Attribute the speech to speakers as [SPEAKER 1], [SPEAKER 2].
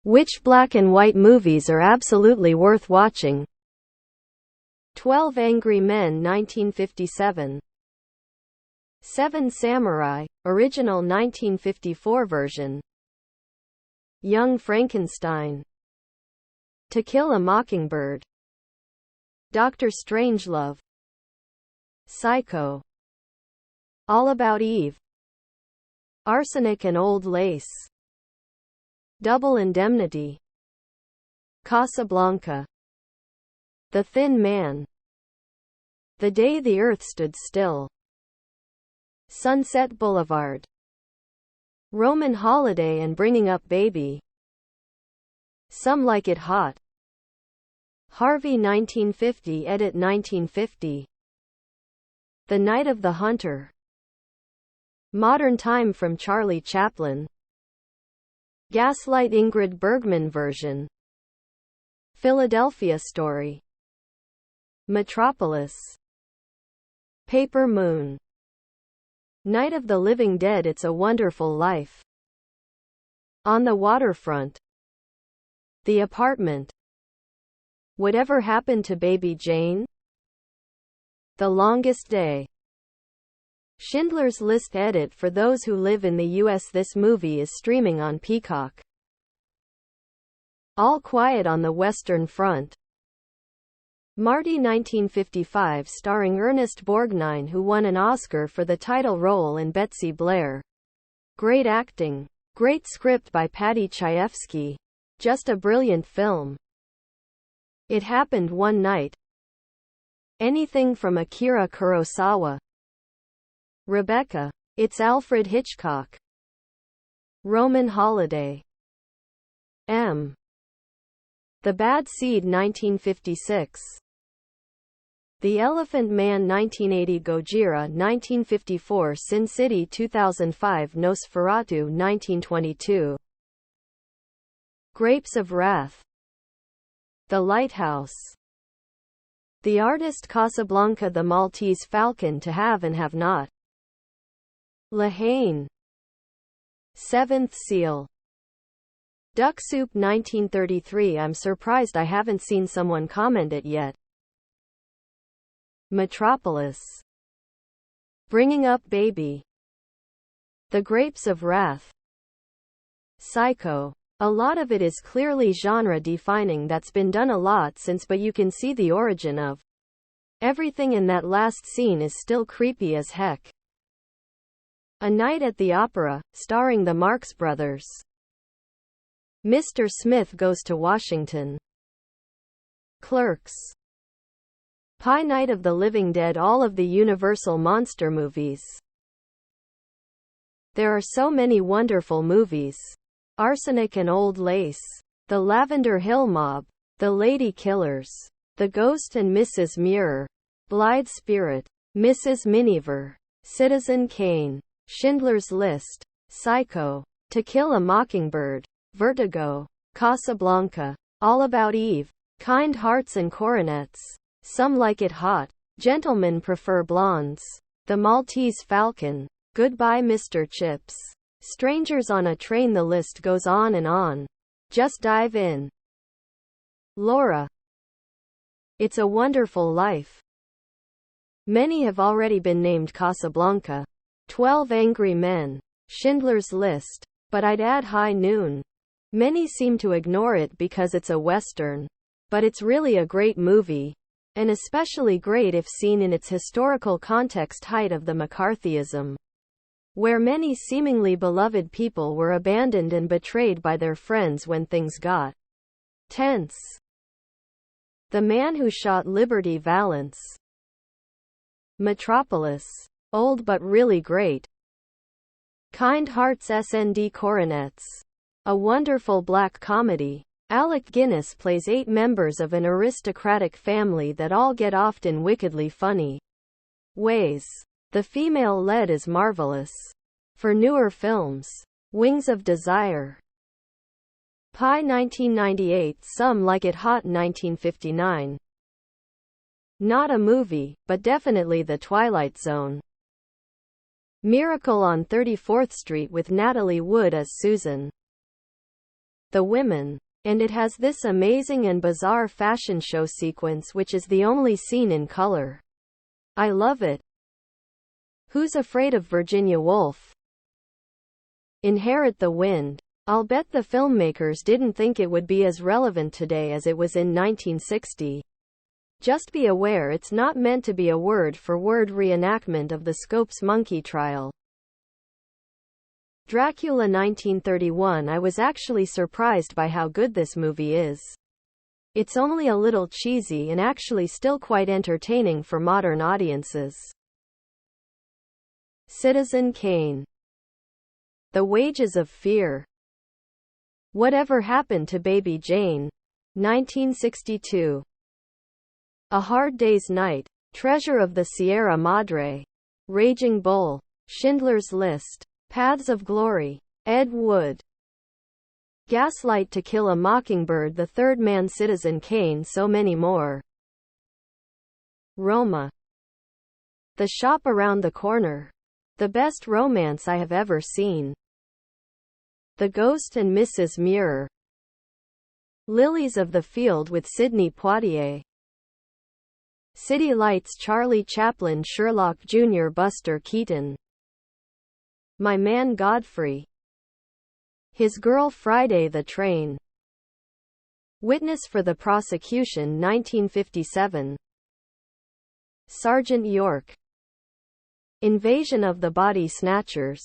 [SPEAKER 1] Which black and white movies are absolutely worth watching? 12 Angry Men 1957. Seven Samurai, original 1954 version. Young Frankenstein. To Kill a Mockingbird. Dr. Strangelove. Psycho. All About Eve. Arsenic and Old Lace. Double Indemnity. Casablanca. The Thin Man. The Day the Earth Stood Still. Sunset Boulevard. Roman Holiday and Bringing Up Baby. Some Like It Hot. Harvey 1950 edit 1950. The Night of the Hunter. Modern Time from Charlie Chaplin. Gaslight Ingrid Bergman version. Philadelphia Story. Metropolis. Paper Moon. Night of the Living Dead. It's a Wonderful Life. On the Waterfront. The Apartment. Whatever Happened to Baby Jane? The Longest Day. Schindler's List edit for those who live in the US. This movie is streaming on Peacock. All Quiet on the Western Front. Marty 1955 starring Ernest Borgnine, who won an Oscar for the title role in Betsy Blair. Great acting. Great script by Paddy Chayefsky. Just a brilliant film. It Happened One Night. Anything from Akira Kurosawa. Rebecca. It's Alfred Hitchcock. Roman Holiday. M. The Bad Seed 1956. The Elephant Man 1980. Gojira 1954. Sin City 2005. Nosferatu 1922. Grapes of Wrath. The Lighthouse. The Artist. Casablanca. The Maltese Falcon. To Have and Have Not. La Haine. Seventh Seal. Duck Soup 1933. I'm surprised I haven't seen someone comment it yet. Metropolis. Bringing Up Baby. The Grapes of Wrath. Psycho. A lot of it is clearly genre defining. That's been done a lot since, but you can see the origin of everything in that last scene is still creepy as heck. A Night at the Opera, starring the Marx Brothers. Mr. Smith Goes to Washington. Clerks. Pie Night of the Living Dead. All of the Universal monster movies. There are so many wonderful movies. Arsenic and Old Lace. The Lavender Hill Mob. The Lady Killers. The Ghost and Mrs. Muir. Blithe Spirit. Mrs. Miniver. Citizen Kane. Schindler's List. Psycho. To Kill a Mockingbird. Vertigo. Casablanca. All About Eve. Kind Hearts and Coronets. Some Like It Hot. Gentlemen Prefer Blondes. The Maltese Falcon. Goodbye Mr. Chips. Strangers on a Train. The list goes on and on. Just dive in. Laura. It's a Wonderful Life. Many have already been named. Casablanca. 12 Angry Men. Schindler's List. But I'd add High Noon. Many seem to ignore it because it's a Western. But it's really a great movie. And especially great if seen in its historical context. Height of the McCarthyism. Where many seemingly beloved people were abandoned and betrayed by their friends when things got tense. The Man Who Shot Liberty Valance. Metropolis. Old but really great. Kind Hearts SND Coronets. A wonderful black comedy. Alec Guinness plays 8 members of an aristocratic family that all get off in wickedly funny ways. The female lead is marvelous. For newer films. Wings of Desire. Pie 1998. Some Like It Hot 1959. Not a movie, but definitely The Twilight Zone. Miracle on 34th Street with Natalie Wood as Susan. The Women. And it has this amazing and bizarre fashion show sequence which is the only scene in color. I love it. Who's Afraid of Virginia Woolf? Inherit the Wind. I'll bet the filmmakers didn't think it would be as relevant today as it was in 1960. Just be aware it's not meant to be a word-for-word reenactment of the Scopes monkey trial. Dracula 1931. I was actually surprised by how good this movie is. It's only a little cheesy and actually still quite entertaining for modern audiences. Citizen Kane. The Wages of Fear. Whatever Happened to Baby Jane? 1962. A Hard Day's Night. Treasure of the Sierra Madre. Raging Bull. Schindler's List. Paths of Glory. Ed Wood. Gaslight, To Kill a Mockingbird, The Third Man, Citizen Kane, so many more. Roma. The Shop Around the Corner. The best romance I have ever seen. The Ghost and Mrs. Muir. Lilies of the Field with Sidney Poitier. City Lights, Charlie Chaplin, Sherlock Jr., Buster Keaton. My Man Godfrey. His Girl, Friday the Train. Witness for the Prosecution, 1957. Sergeant York. Invasion of the Body Snatchers.